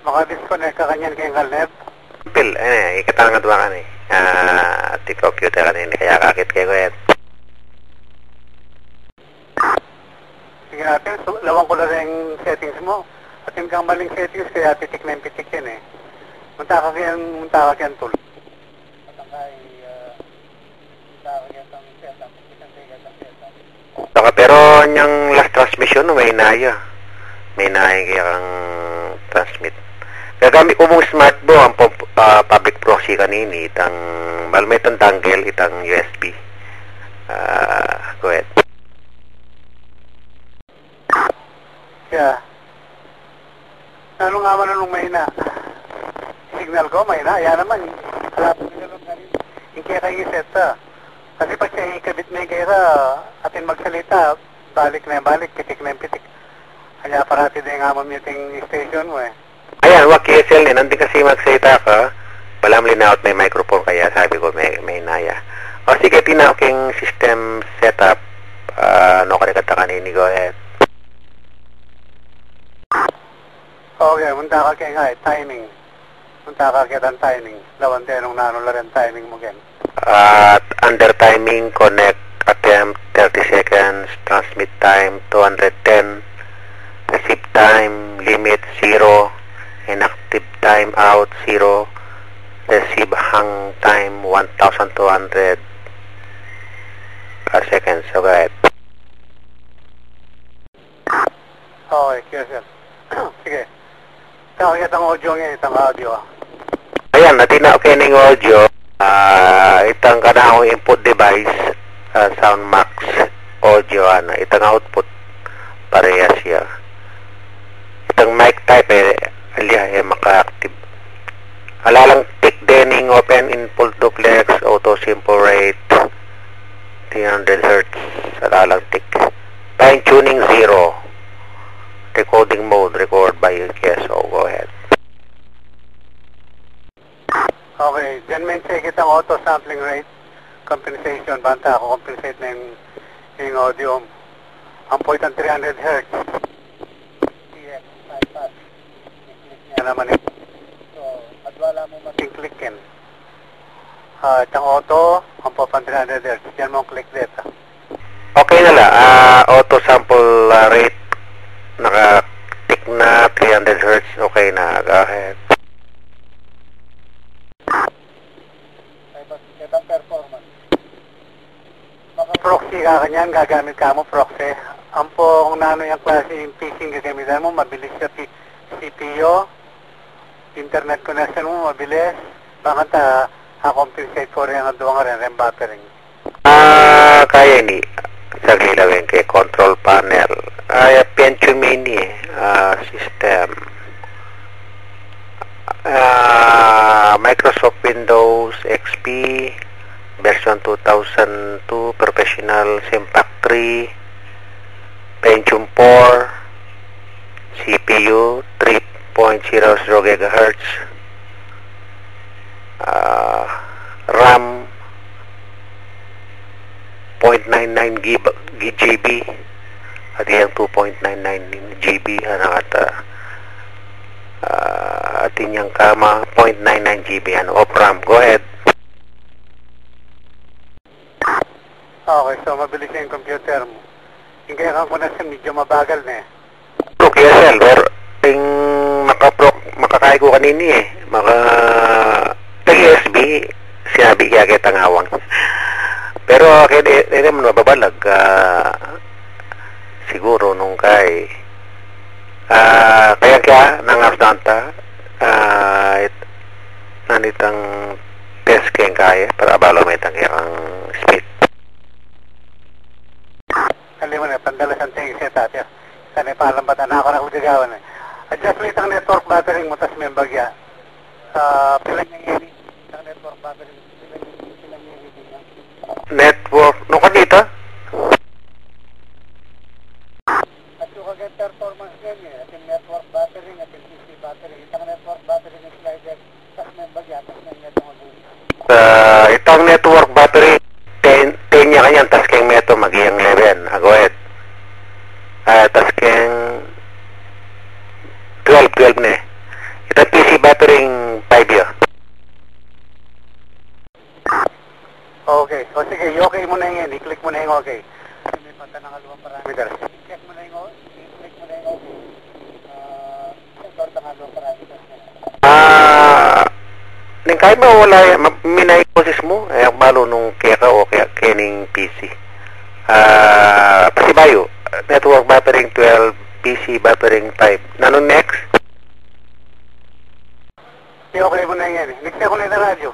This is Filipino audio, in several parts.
Maka-disconnect ka kanyan kayong kalnet. Pil, ikatangan doon ka ni. Ti computer ka ni, kaya kakit kayo kuya. Sige natin, lawan ko na rin yung settings mo. Atin kang maling settings, kaya pitik na yung pitik yan eh. Munta ka kyan tool. Saka pero niyang last transmission, may inaya. May inaya kaya kang transmit. Gagamit ko mong smart bo ang public proxy kanini itang balmet ang dangle itang USB. Go ahead. Yeah. Ano nga man nung mahina? Signal ko mahina. Yan naman. Yung kaya kayo iseta. Kasi pag siya ikabit na yung kaya atin magsalita, balik na yung balik, pitik na yung pitik. Kaya parati din nga mamuting station mo eh. Ayan, wag KSL eh. Nandun kasi magsalita ka. Palam linaut may microphone kaya sabi ko may inaya. O sige, tinawag yung system setup. No karikata kanini, go ahead. Okay, munta ka kaya nga eh, timing. Munta ka kaya ang timing. Lawan din nung nanula rin timing mo gen. At under timing, connect, attempt 30 seconds, transmit time 210, receive time, limit 0, inactive time out 0, receive hang time 1,200 seconds. So go ahead. Okay, QSL. Sige. Kakakit ang audio ngayon, itang audio. Ayan, natina okay na yung audio. Itang kanang input device, SoundMax audio, itang output, parehas siya. Itang mic type, maka-active. Alalang tick dening, open input duplex, auto simple rate, 300 Hz, alalang tick. Fine tuning 0. Recording mode, record by QSO. Go ahead. Okay, dyan may check it ang auto sampling rate, compensation, banta ako, compensate na yung audio. Ang point ng 300 Hz. TX, iPad. I-click niya naman ito. So, at wala mo mating-clickin. Itang auto, ang point ng 300 Hz. Dyan mo click dito. Okay na la, auto sample rate, naka-tick na 300 Hz, okay na, go ahead. Itang performance. Maka-proxy ka kanyan, gagamit ka mo proxy. Ang po kung nano yung klase yung PC gagamitan mo, mabilis siya CPU, internet connection mo, mabilis. Bakit compensate ko rin ang duwang rin, buffering. Kaya ni, sagli lawin kay control panel. Pentium Mini, system. Microsoft Windows XP version 2002, Professional, Simpac 3, Pentium 4, CPU 3.00 GHz, RAM 0.99 GB at yung 2.99 GB atin yung kama 0.99 GB of RAM. Go ahead. Okay, so mabilis yung computer mo. Yung kaya kang connection medyo mabagal na eh. Okay, SL, or yung makakaya ko kanini eh. USB, sinabi kaya kita ngawang. Pero kaya mo nababalag, siguro nung kaya nangasdanta, nanitang test kaya kaya, para abalo may tangyang speed. Kali mo na, pandalasan tayo siya tatya. Sana palambatan na ako na kugagawan eh. Adjust mo itang network battery mo, tas may bagya. Pilang yung unit, itang network battery mo, pilang unit niya. Network, no ka dito? At yung kagay performance din eh, at yung network battery, at yung PC battery, itang network battery ng slider, tas may bagya, tas may network battery. Itang network battery, 10 niya kanyan, tas keng meto, mag-iyang 11. Go ahead. Tas keng 12 na eh. Ito buffering 5 yun. Okay. O sige, i-okay mo na yan. I-click mo na yung okay. Kasi may pantanangalawang parameters. I-check mo na yung i-click mo na yung okay. Pantanangalawang parameters. Ning kaya mo wala minay process mo ay balo nung kaya ka o kaya kening PC. Pasibayo, network buffering 12, PC buffering 5. Nano next? I-okay mo na yan. Next ako na yung radyo.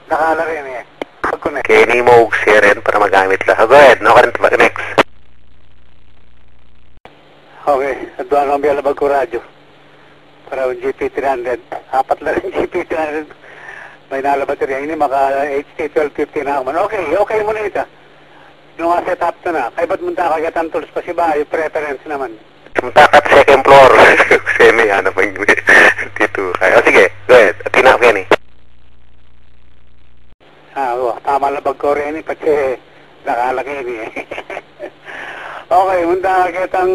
Nakala rin yan. Pag-connect. Kenny mo og share para magamit la. Go ahead, no current next. Okay, aduan ang bialabag ko radyo. Para yung GP300. Apat na rin GP300. May nalabat rin. Ini maka HT1250 na man. Okay, okay mo na ito. Yung setup to na. Kaya ba't munta kagatan tools pa si ba? Yung preference naman. Munta ka second floor. Semi, ano pa yung dito. O sige, go ahead. Tinap Kenny. Tama labag ko rin eh. Pati nakalaki eh. Okay, munta kagatan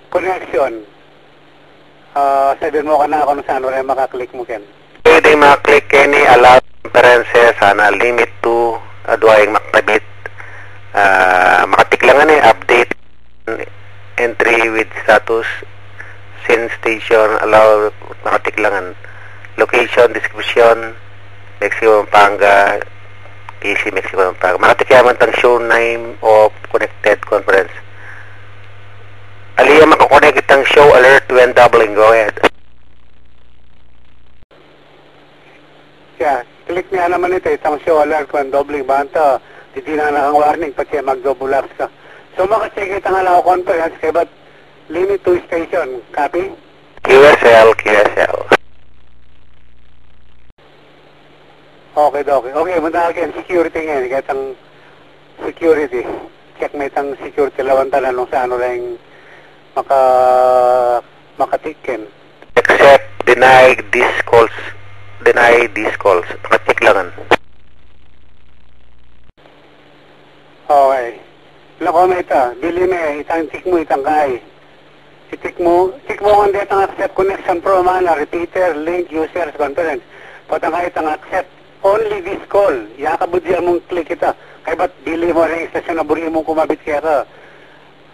connection. Sabihin mo ka na kung saan wala makaklik mo, Ken. Pwede maklik Kenny, allow preferences, sana limit to, adwaing maktabit. Makatiklangan update, entry with status, send station, allow makatiklangan. Location, description, Mexico, Pampanga, PC, Mexico, Pampanga. Makatikyaman tang show name of connected conference. Aliya makakonect itang show alert when doubling. Go ahead. Yeah, click niya naman ito. Itang show alert when doubling. Banta, hindi na nakang warning pati mag-double laps ka. So makacheck itang alaw conference kaya ba't limit to station. Copy? QSL, QSL. Okay, okay. Okay, muna akin security ngayon. Kaya itang security. Check mo itang security lawantanan nung sa ano lang makatikin. Accept, deny these calls. Deny these calls. Makatik langan. Okay. Lako mo ito. Dili me. Itang tick mo, itang kay. I-tick mo kung itang accept connection pro mana, repeater, link, users, conference. Patang kay itang accept only this call. Yakabud yan mong click ita. Kaya ba't dili mo rin istasyon na buri mong kumabit kaya ka?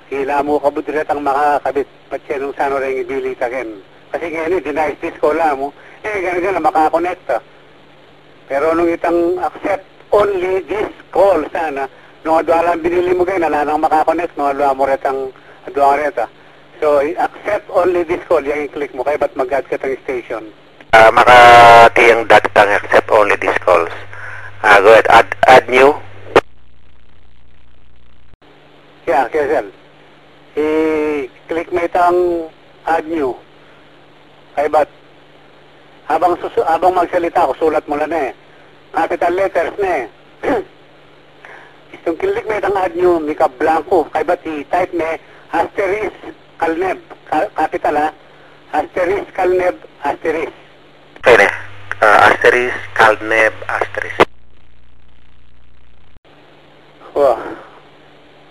Hila mo kabud rin ang makakabit. Ba't siya nung sano rin ibili takin. Kasi ngayon, deny this call mo. Ganun makakonekta. Pero nung itang accept only this call sana, nung adwalang binili mo kayo, nalanang makakonect, nung adwa mo retang adwa reta. So, accept only this call, yung i-click mo, kaya ba't mag-add ka tang station? Makatiyang datang accept only these calls. Go ahead, add new. Yeah, Kesel. I-click mo itang add new. Kaya ba't habang magsalita ako, sulat mo lang eh. Capital letters na eh. Yung click mo itang add new, may ka-blanco. Kaya ba't i-type mo asterisk kalneb. Capital ha? Asterisk kalneb, asterisk. Okay na. Asterisk, kalneb, asterisk. Wow.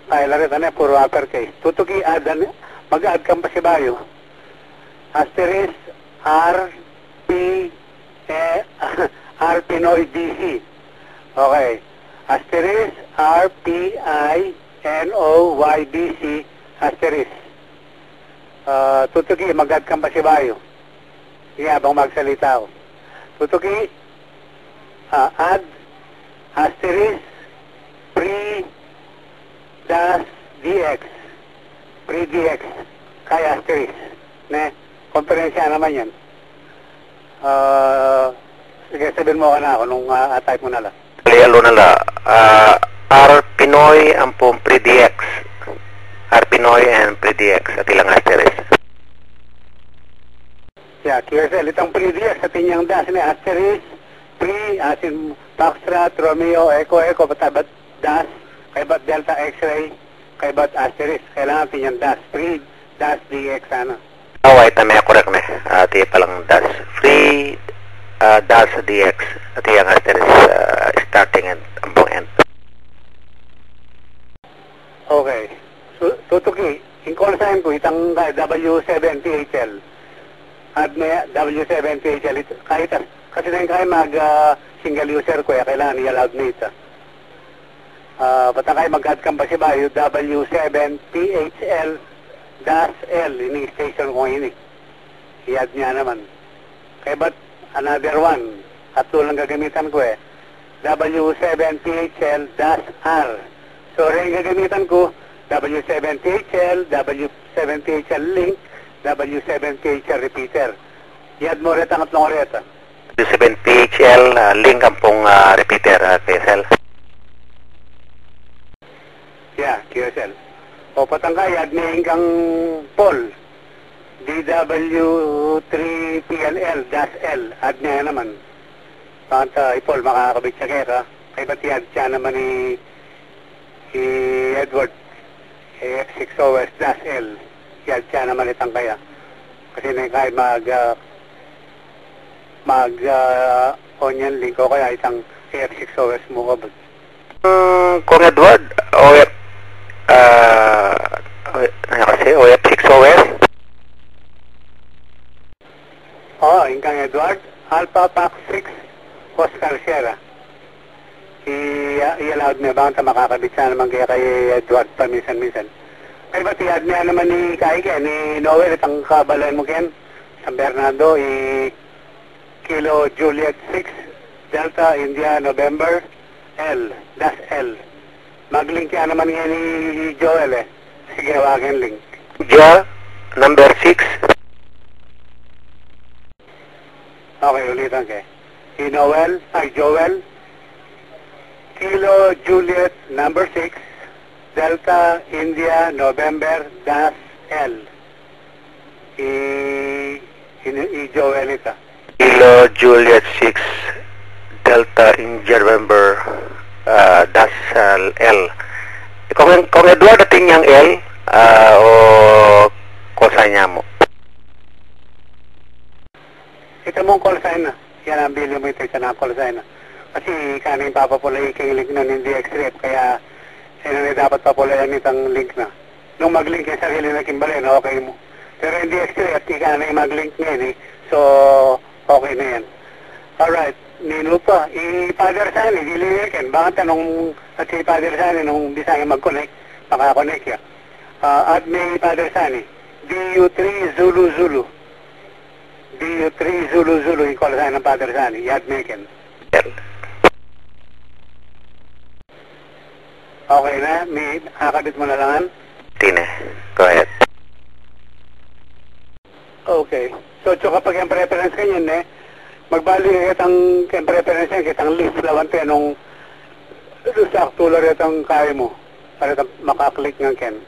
Ay, larit na puro uppercase. Tutuki add, mag-add kang pa si Bayo. Asterisk, R, P, R, Pinoy, DC. Okay. Asterisk, R, P, I, N, O, Y, D, C, asterisk. Tutuki, mag-add kang pa si Bayo. Sige, habang magsalita ako. Tutuki, add, asterisk, pre-DX. Pre-DX. Kaya asterisk. Ne? Konferensya naman yan. Sige, sabihin mo ka na ako nung type mo na lang. Alo na la. R Pinoy ang pong pre-DX. R Pinoy and pre-DX at ilang asterisk. Yeah, QSL. Itong pre-DX at inyang dash na asterisk. Pre, asin Foxtrot, Romeo, Echo, batabat dash. Kaya ba't Delta X-ray? Kaya ba't asterisk? Kailangan inyang dash. Pre-dash DX ano. Wait, may correct na. Ati palang dash. Free dash DX. Ati yung asterisk starting and ambong end. Okay. So, tutuki, in consign ko, itang W70HL. add na W7PHL. Kahit, kasi na kayo mag-single user ko, kailangan i-allowed na ito. Basta kayo mag-add kang ba siya yung W7PHL-L, ini station ko ini. I-add niya naman. Kaya ba't another one? Tatlo lang gagamitan ko W7PHL-R. So, rin gagamitan ko, W7PHL, W7PHL link, W7PHL repeater. I-add mo rin ang tatlong reta. W7PHL link ang pong repeater, QSL. Yeah, QSL. O patangka, i-add na yung kang Paul. DW3PLL-L. Add niya naman. Panta, Paul, makakabit siya kaya. Kaya ba't i-add siya naman ni Edward AF6OS-L. I-add siya naman itang kaya. Kasi na kahit onion link o kaya isang AF6OS mo kabot. Kung Edward, OF6OS? Yung kang Edward, Alpha Pack 6, Oscar Sierra. I-allowed niya ba? Makakabit siya naman kaya kay Edward paminsan-minsan. Ay ba't i-add niya naman ni Kaike, ni Noel, itang kabalay mo Ken, San Bernardo, Kilo Juliet 6, Delta India November, L, dash L. Mag-link yan naman nga ni Joel Sige, wagin link. Number 6. Okay, ulitan kay. Joel, Kilo Juliet number 6, Delta India November dash L. I-Joel ito. Kilo Juliet 6, Delta India November dash L. Kung Edward ating yung L, o kosa niya mo? Ito mong call sign na. Yan ang bilyo mo ito na call sign na. Kasi kaning papapulay kay link na hindi X-Rep, kaya na dapat papulayan itong link na. Nung mag-link yung sarili na kimbali, okay mo. Pero hindi X-Rep, ikaw mag-link ngayon So, okay na yan. Alright, nino pa. I-Father Sani, dilikin. Baka tanong at si Father Sani nung bisaya mag-connect, makakonect yan. At may Father Sani, DU3 Zulu Zulu. DU3 Zulu Zulu, yung call sign ng Father Sani, i-add makin. Okay na, may kakabit mo na langan? Tine, go ahead. Okay. So, kapag yung preference kanyan magbali kitang preference yan, kitang list lawan tayo nung sa aktular itong kaya mo para makaklik ng ken.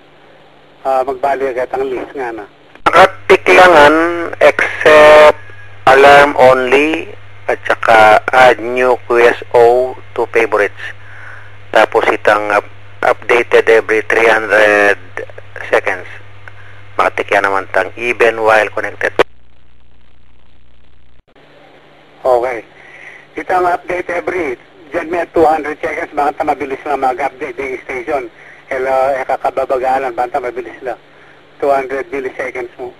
Magbali kitang list nga na. Nakatiklangan except alarm only at saka add new QSO to favorites. Tapos itang updated every 300 seconds. Makatikya naman tang even while connected. Okay. Itang update every, dyan may 200 seconds, baka mabilis na mag-update yung station. Kakababagalan, baka mabilis na. 200 milliseconds mo.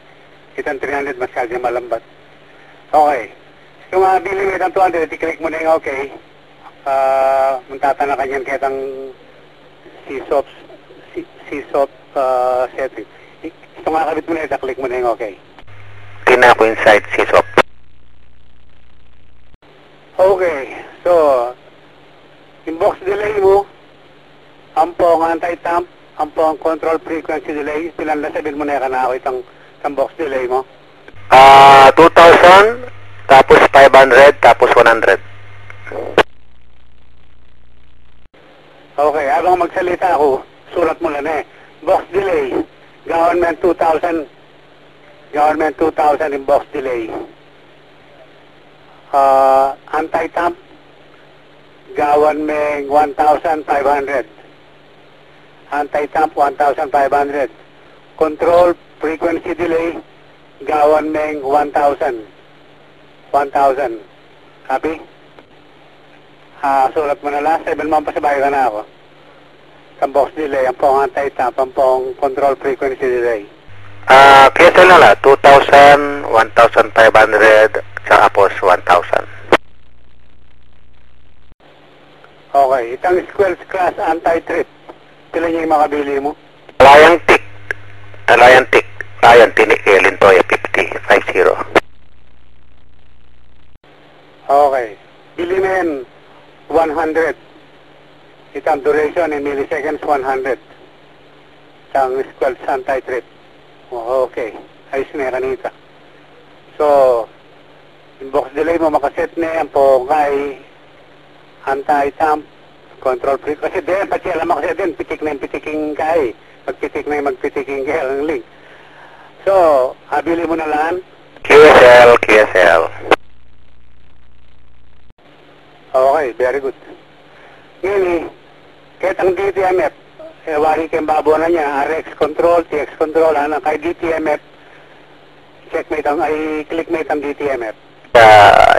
Itang 300, masyadong malambat. Okay. Kung mabili mo itang 200, i-click mo na yung okay. Muntatana kanyan kitang CSOP setting. Kung makakabit mo na ito, click mo na yung okay. Tina ko inside CSOP. Okay, so, inbox delay mo, ang pong anti-tamp, ang pong control frequency delay, pilan na sabihin mo na yan na ako itang box delay mo? 2,000, tapos 500, tapos 100. Okay, habang magsalita ako, sulat mo lang box delay, government 2,000 in box delay. Anti-tamp, government 1,500. Anti-tamp 1,500. Control frequency delay, government 1,000. 1,000. Copy? Sulat mo na lang. 7 months pa sabay ka na ako. Ang box delay, ang pong anti-tamp, ang pong control frequency delay. QSL na lang, 2,000, 1,500, tsaka pos 1,000. Okay, itang Squelch Class Anti-Trip. Pila niya yung makabili mo? Alayang Tik, Ayan, Tinik, Lintoya, 50. Okay. Bili mo yan, 100. Itang duration in milliseconds, 100. Itang Squelch Anti-Trip. Okay. Ayos na yan kanita. So, yung box delay mo makaset na yan po kay anti-tamp, control freak. Kasi din, pati alam mo kasi din, pitik na yung pitiking kay. Magpitik na yung magpitiking kay ang link. So, habili mo na lang. QSL. Okay, very good. Ngayon kahit ang DTMF, wari kayong babo na niya, RX control, TX control, kay DTMF, checkmate ang, clickmate ang DTMF.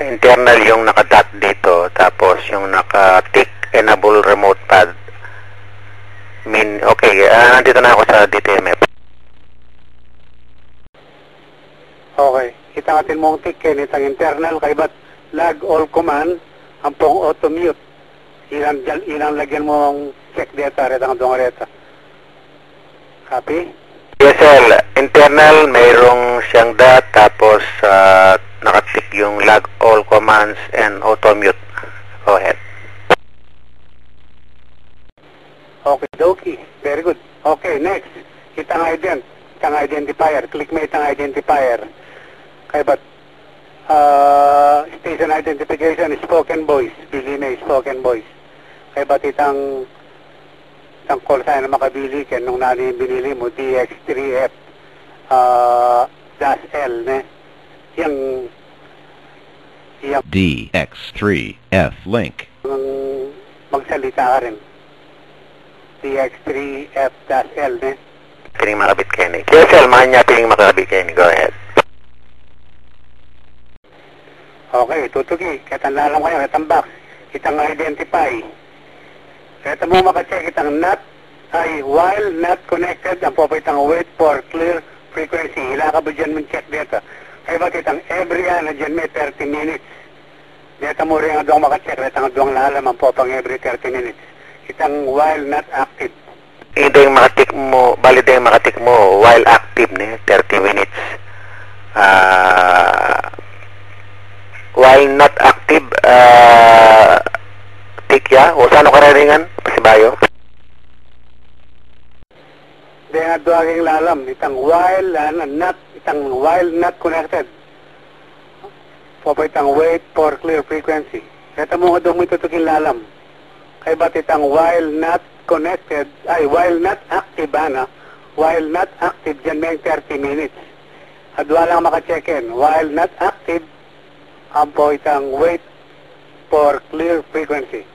Internal yung naka-dot dito, tapos yung naka-tick enable remote pad. Okay, nandito na ako sa DTMF. Okay, itangatin mo ang tick, itang internal, kay ba't lag all command, ang pong auto-mute. Ilang lagyan mo ang check data, retang doon reta. Copy? QSL, internal, mayroong siyang dot, tapos naka-tick yung lag all commands and auto-mute. Go ahead. Okay, dokie. Very good. Okay, next. Itang identifier. Click mo itang identifier. Kaya ba't station identification is spoken voice. Bili na spoken voice. Kaya ba't itang call sign na makabili ka nung nani binili mo, DX3F -L, ne? Yung DX3F link. Magsalita ka rin. DX3F -L, ne? Piling makabit kayo ni. QSL, mahal niya piling makabit kayo ni. Go ahead. Okay, tutugi. Katanda lang kayo, itang box. Itang identify. Kaya mo makacheck itang while not connected, ang po itang wait for clear frequency. Hila ka ba dyan mong check dito? Kaya ba't itang every dyan may 30 minutes. Dito mo rin ang doong makacheck. Dito ang doong lalam ang po pang every 30 minutes. Itang while not active. Hindi yung makatik mo, valid yung makatik mo while active, ne? 30 minutes. While not active, tikya, o saan ka raringan? Pasibayo? Hindi nga doaging lalam, itang while not connected. Popo itang wait for clear frequency. Kaya mo nga doon mo itutukin lalam. Kaya ba't itang while not connected, while not active, while not active, dyan may 30 minutes. At wala maka-check-in. While not active, ang po itang wait for clear frequency.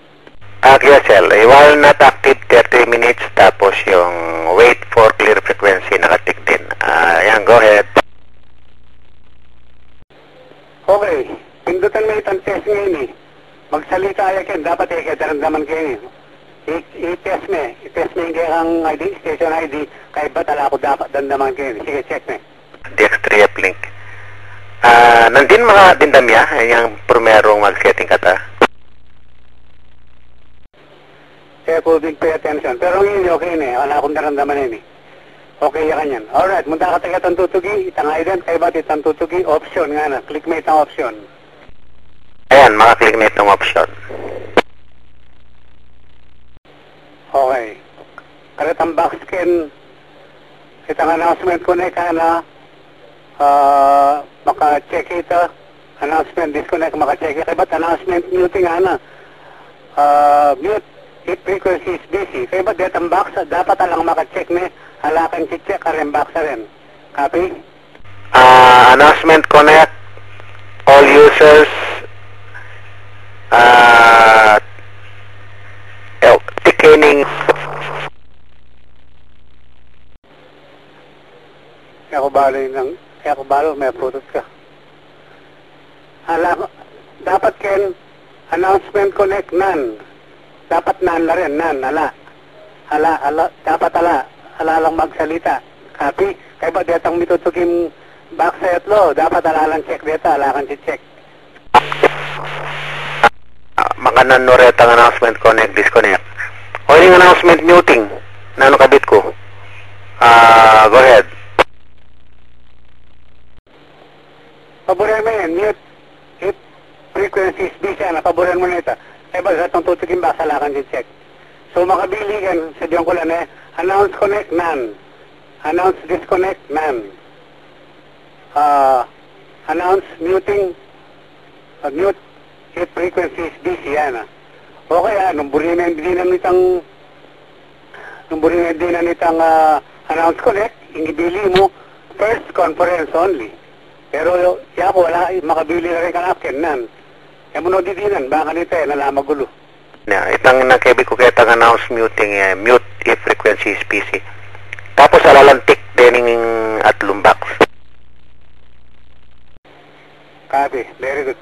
QSL, while not active 30 minutes, tapos yung wait for clear frequency nakatik din. Yan, go ahead. Okay, pindutan mo itang test ngayon eh. Magsalita ayakin, dapat daramdaman kayo eh. I-test mo yung kayang ID, station ID, kahit ba tala ako dapat dandaman kayo. Sige, check me. DX3F link. Nandin mga dindamya, yung primerong mag-setting ka ta. Kaya po, big pay attention. Pero ngayon, okay na eh. Wala akong naramdaman yun eh. Okay yan yan. Alright, munta ka taga tutugi, itang ident, kaya ba't itang tutugi, option nga na. Click mo itang option. Ayan, maka-click na itong option. Okay. Karatang box scan, itang announcement ko na na, maka-check ito, announcement disconnect, maka-check ito. Ba't announcement muting nga na? Mute if frequency is busy. Kaya ba't datang box, dapat alang maka-check na, halakan check ka rin box rin. Copy? Announcement connect, all users, ticketing. Kaya ko balo, may photos ka. Dapat ken, announcement connect none. Dapat none la rin, none, ala. Dapat ala lang magsalita. Copy. Kaya ba detang mitutukim back sa yatlo? Dapat alalang check deta, alakan check. Makanan no retang announcement connect disconnect. O yung announcement muting. Nano kabit ko. Go ahead. Paboran mo yan, mute. If frequencies busy na, paboran mo na ito. Kaya ba itong tutukim back sa alakan check. So makabili kan, sabihan ko lang announce connect, none. Announce disconnect, none. Announce muting, mute if frequencies busy, yan. Okay, nung buri na nitang announce connect, ingibili mo, first conference only. Pero yako, wala, makabili na rin kang akin, none. Kaya mo didinan, baka nito nalama gulo. Itang nakabi ko kaya itang announce muting, mute if frequency is busy. Tapos alalantik din at lumbak. Copy, very good.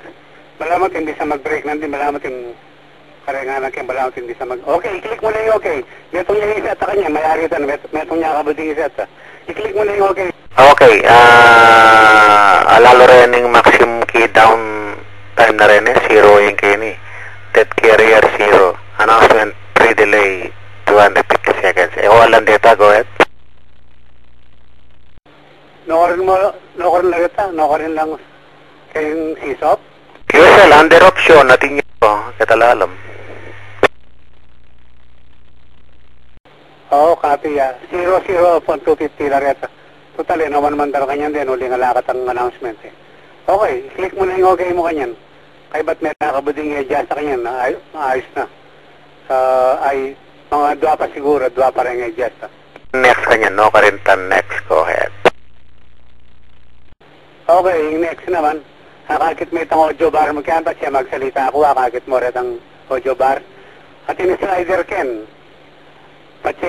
Malamat hindi sa mag-break nanti, malamat yung karenganan kaya malamat hindi sa Okay, i-click mo na yung okay. Metong niya iset ka niya, mayari ito, metong niya kabading iset. I-click mo na yung okay. Okay, alalo rin yung maximum key down time na rin 0 yung key ni. Dead carrier 0. Announcement pre-delay 250 seconds. Walang data, go ahead. No rin lang kayong CSOP. QSL, under option, natin yun po, katalalam. Oo, copy 00.250 lang ito. Total, naman man daw kanyan din, uli nga lakat ang announcement Okay, click mo na yung okay mo kanyan. Kaya ba't may nakabuding i-adjust sa kanyan na ayos na. Ay, mga dua pa siguro, dua pa rin i-adjust. Next kanyan, no? Karintan, next, go ahead. Okay, yung next naman, kakakit mo itong audio bar mo kaya siya magsalita ako, kakakit mo rin ang audio bar. At yung slider ken, pati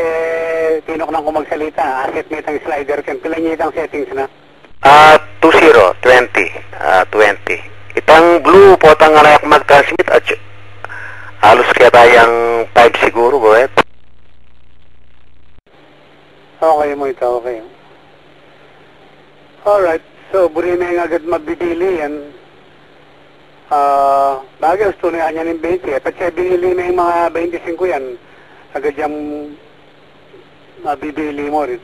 tinok nang ko magsalita, akit mo itong slider ken, pila niya itong settings na? 20, 20. Itang blue po tang alayak mag-transmit at halos kaya tayang 5 siguro, go ahead. Okay mo ito, okay. Alright, so buri na yung agad mabibili yan. Bagay, gusto na yan yung 20. Pati siya binili na yung mga 25 yan, agad yung mabibili mo rin.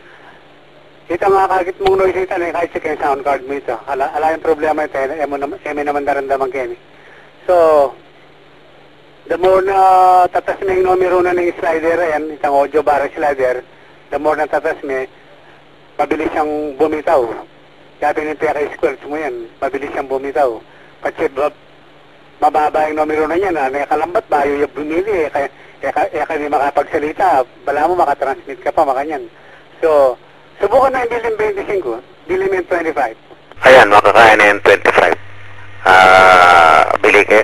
Ito nga kakit mong noise ito na kahit siya sound card mo ito. Ala yung problema ito, eme naman darandaman kayo. So, the more na tatas na yung numero na ng slider, yan, isang audio bar slider, the more na tatas mo, mabilis siyang bumitaw. Kaya pinipeka squares mo yan, mabilis siyang bumitaw. Kasi mababa yung numero na yan, nakalambat ba, yung bumili, kaya di makapagsalita, bala mo makatransmit ka pa, makanyan. So, subukan na yung bilin 25, bilin yung 25. Ayan, makakain na yung 25. Bili kayo.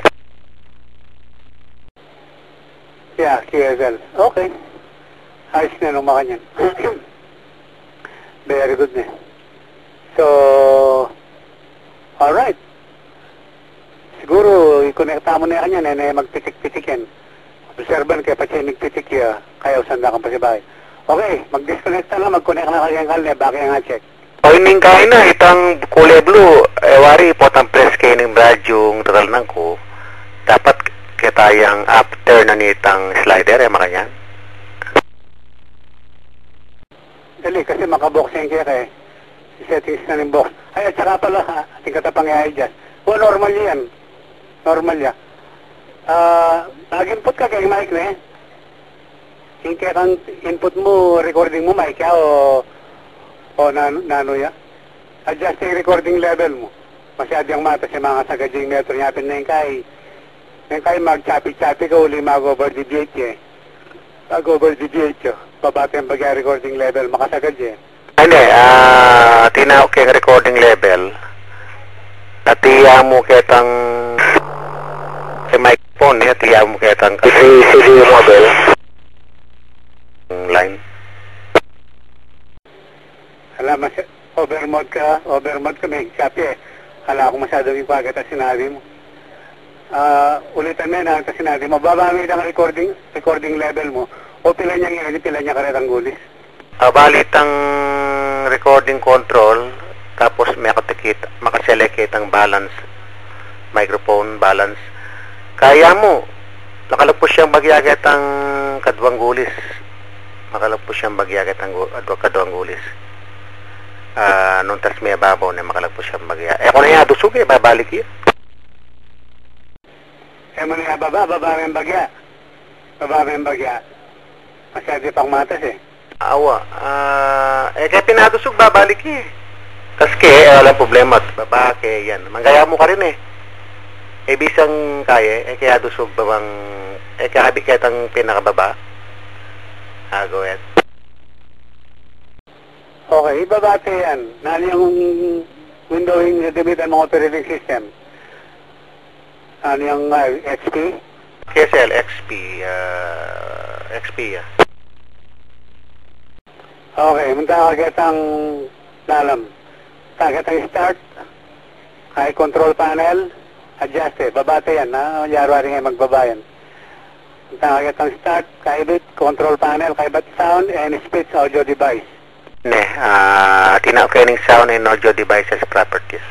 Yeah, QSL. Okay. Ayos na nung makanyan. Very good na. So, alright. Siguro, i-connecta mo na kanyan, magpitik-pitik yan. Observan kaya pa siya nagpitik kaya usanda kang pasibay. Okay, mag-disconnect na lang, mag-connect na kanyang kalne, baki nga check. O ining kain na, itang kulay blue, wari po tang press kayo ng radyong total nang ko, dapat kitayang after na nitang slider, makanyan? Dali, kasi makaboxing kaya settings na ng box. Ay, at saka pala, ating katapang i-adjust. Normal yan. Normal yan. Nag-input ka kay mic na kaya kang input mo, recording mo, mic o nano ya. Adjust yung recording level mo. Masyadong mata si mga sagajing metro niya na yung kay mag-chapi-chapi ka uli mag-over deviate Mag-over deviate Pabata yung recording level, makasagad Hindi, tinawag yung recording level. Natiya mo kitang si microphone niya, tiya mo kitang CD model. Line. Alam, overmod ka may copy Hala ko masyadong ipagat at sinabi mo. Ulitan na yun, sinabi mo, babamit ang recording level mo, o pila niya karetang gulis. Balit ang recording control, tapos may makaselect ang balance, microphone balance. Kaya mo, nakalagpo siyang bagyagat ang kadwang gulis. Makalagpo siyang bagyagat ang kadwang gulis. Nung tas may babaw na makalagpo siyang bagya. Kung na yadusog babalik yun. Mo na baba yung bagya. Baba yung bagya. Masyado pang matas Awa. Kaya pinadusog, babalik Kaske, walang problema. Baba, yan. Manggaya mo ka rin bisang kaya, kaya dusog babang, kaya kabikit ang pinakababa. Go ahead. Okay, ibabate yan. Nani yung windowing na gamitan mong operating system? Ano yung XP? KSL, XP, XP, Okay, munta ka ang lalam. Target ang start, high control panel, adjust babate yan, Yaro rin magbaba yan. Munta ka ang start, kaibit, control panel, kaibat sound, and speech audio device. Tina-okay ng sound and audio devices properties.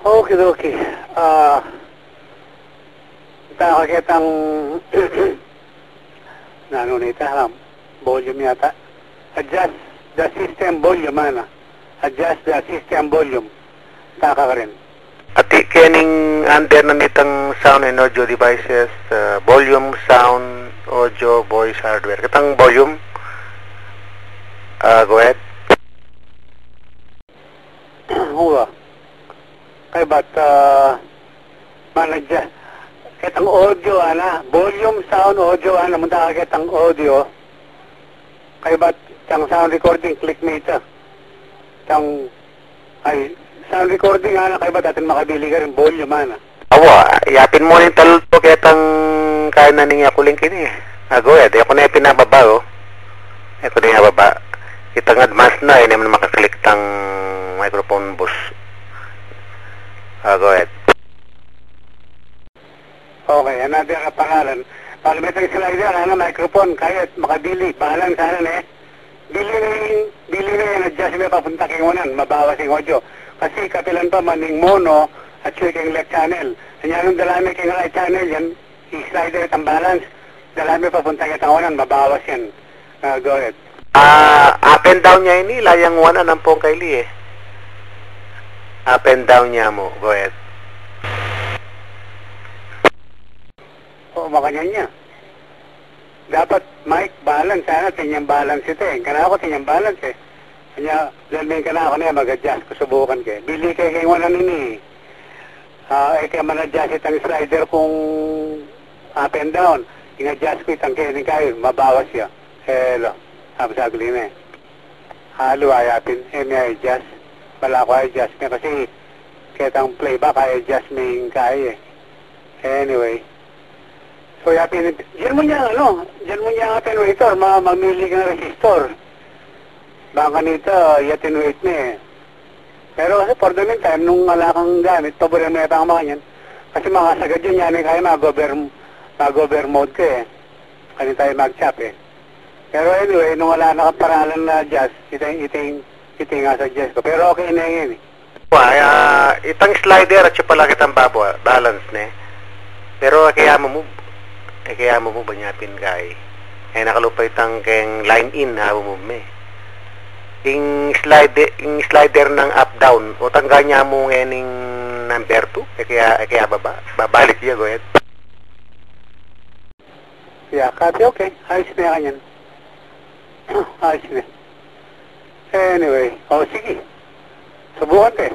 Okay. Takakit ang volume yata. Adjust the system volume, Adjust the system volume. Taka ka rin. At kening under na nitang sound and audio devices, volume, sound, audio, voice, hardware. Kitang volume. Go ahead. Huwa. Kay ba't manadya. Kitang audio, volume, sound, audio, munta ka kitang audio. Kay ba't kitang sound recording, click meter. Kitang, sound recording, kay ba't atin makabili ka rin, volume, Awa, yapin mo yung talto kitang kaya na niya kuling kini. Go ahead. Ako na yung pinababa, Ako na yung bababa. Kitang advance na, hindi naman makaklik tang microphone bus. Go ahead. Okay, another pangalan. Palimitang slider, microphone, kaya makabili, bahalan sana Bili na yan, adjust na papunta kay unan, mabawas yung audio. Kasi kapilan pa maning mono at switching left channel. Sanyanong dalami kay right channel yan, i-slider at ang balance, dalami papunta kay unan, mabawas yan. Go ahead. Up and down niya ini, layang wana ng pong kaili Up and down niya mo, go ahead. Makanya niya. Dapat mic balance, tinyang balance ito Kana ako tinyang balance Kanya, dalmin ka na ako niya, mag-adjust ko, subukan Bili kayo kayo wala nini. Kaya man-adjust itang slider kung up and down. In-adjust ko itang kayo, mabawas siya. Hello. Sabsagli na Halo, ayapin. May adjust. Wala ko adjust kasi kitang playback, adjust may kaya Anyway. So, yapin, diyan mo niya, attenuator, mamili ka ng resistor. Baka nito, i-attenuate na Pero kasi for the meantime, nung wala kang gamit, paborin mo yung mga yan. Kasi makasagad yun, yan kaya mag-over mode ka Kasi tayo mag-chop Pero anyway, nung wala na kang paralan na adjust, iting nga suggest ko. Pero okay na yun itang slider at siya pala kitang balance Pero kaya mo banyapin kay nakalupay tang keng line in move Ing slider ng up down o tangga niya mo ngening number 2 kaya babalik niya go ahead. Copy, okay. Ayos na yan. Ayos na. Anyway, sige. Subukan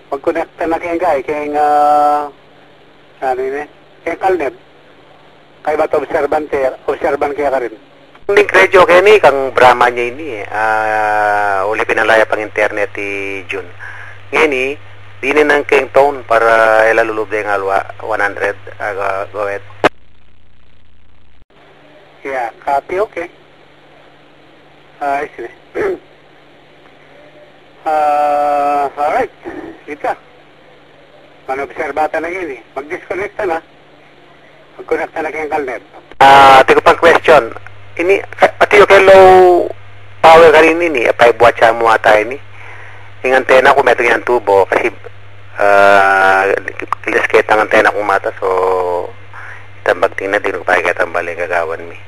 mag-connect na kayo kayong kaya kalneb. Kaya ba't observan kaya ka rin? Link radio kaya kang Brahma niya ini uli pinalaya pang internet June. Ngayon dinin ng keng tone para ilalulub yung alwa 100. Go ahead. Copy, okay. Sige. Alright. Ito. Manobserbata na yun Mag-disconnect na. Mag-connect na kayong Calneb. Tiko pang question. Ini, pati yung kay low power ka rin ini, 5 watts mo ata ini. Yung antena ko, meron yung tubo, kasi kilisket ang antena ko mata, so itambag tingnan din kung pakikita ang balik gagawan mi.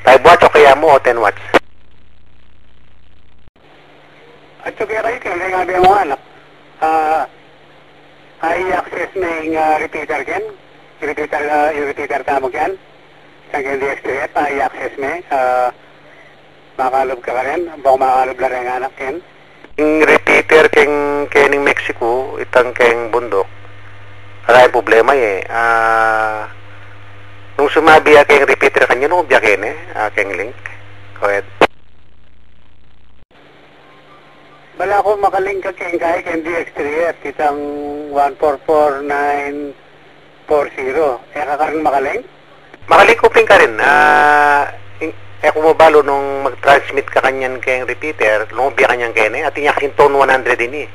5 watts o kaya mo o 10 watts? At so kaya kayo, kaya nga mo anak, i-access na yung repeater ken? Yung repeater tamo ken? Isang kaya DX3F, i-access na makalob ka rin, baka makalob lang rin anak ken? Yung repeater kening Mexico, itang keng bundok, wala yung problema eh. Nung sumabi keng repeater kanya, nung biyakin keng link. Go ahead. Wala ko makalink ka keng kaya keng DX3F, kitang 144940. Eh, kakaroon makalink? Makalikupin ka rin. Kung mabalo nung mag-transmit ka kanyan kayong repeater, lumubya kanyan kene, at inyakin tone 100 din eh.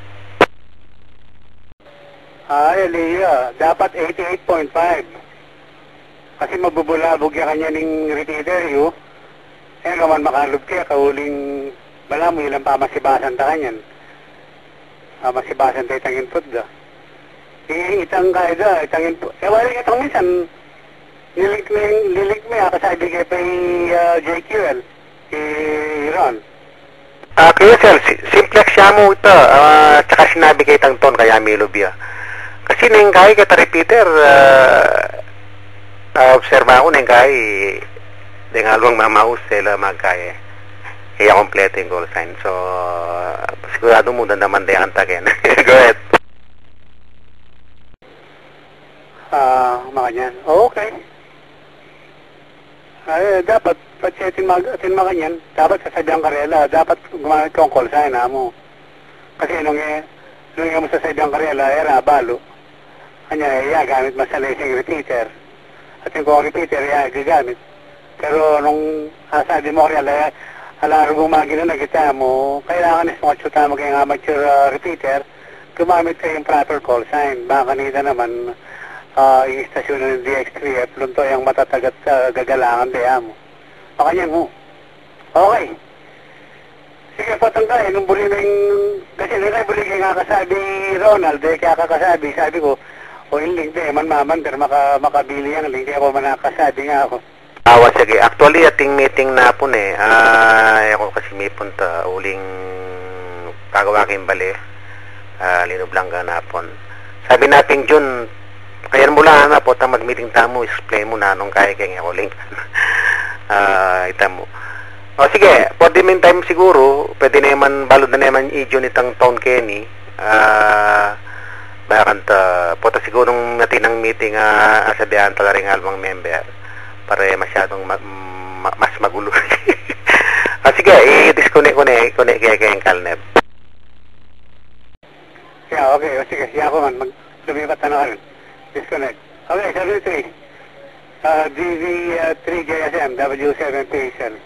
Liya, dapat 88.5. Kasi mabubulabog ya kanya ning repeater yun. Eh, kaman makalub kaya, kauling, bala mo ilang pa masibasan ta kanyan. Masibasan tayo itang input da. Itang kaya da, itang input. Wala itang minsan, nilink mo kasabi kayo pa JQL, Ron. Kaya sir, simplex siya mo ito, tsaka sinabi kayo itang ton, kaya may lubya. Kasi nang kaya kita repeater, observa ako nang kaya, dengan luang mamaus sila magkaya. Kaya kompleto yung call sign. So, sigurado mo na naman din ang tagin. Go ahead. Makanyan. Okay. Dapat, atin makanyan, dapat kasadyang karela, dapat gumamit kong call sign mo. Kasi nung mo sa sadyang karela, era balo. Kanya, gamit mas sa lasing repeater. At yung kong repeater, gagamit. Pero nung sabi mo karela, alaro gumagin na kita mo, kailangan is mga tsuta mo kayong amateur repeater, gumamit kayong proper call sign. Baka kanina naman, yung istasyon ng DX3F, lunto yung matatagat gagalangan diya mo. Makanyan mo. Okay. Sige, patangkay. Nung buli na yung... Kasi nila buli kayo kakasabi, Ronald, kaya kakasabi, sabi ko, yung link de, pero makabili yung link, kaya ko manakasabi nga ako. Sige. Actually, ating meeting na po ako kasi may punta, uling pagawakin bali, linublang na po. Sabi natin, June, kaya mula na po, mag-meeting tamo, explain mo na nung kaya kaya ako link. Ita mo. O sige, for the meantime siguro, pwede naman, balod na naman i-June itang Town Kenny. Bakanta, po siguro nung natin ang meeting, asabihan talaring almang member, para masyadong mas magulo. Sige, i-disconnect ko na, kaya kayong Calneb. Yeah, okay. Sige, siya ako man, lumipat na rin. Disconnect. Okay, 73. DV3JSM, W7 PSL.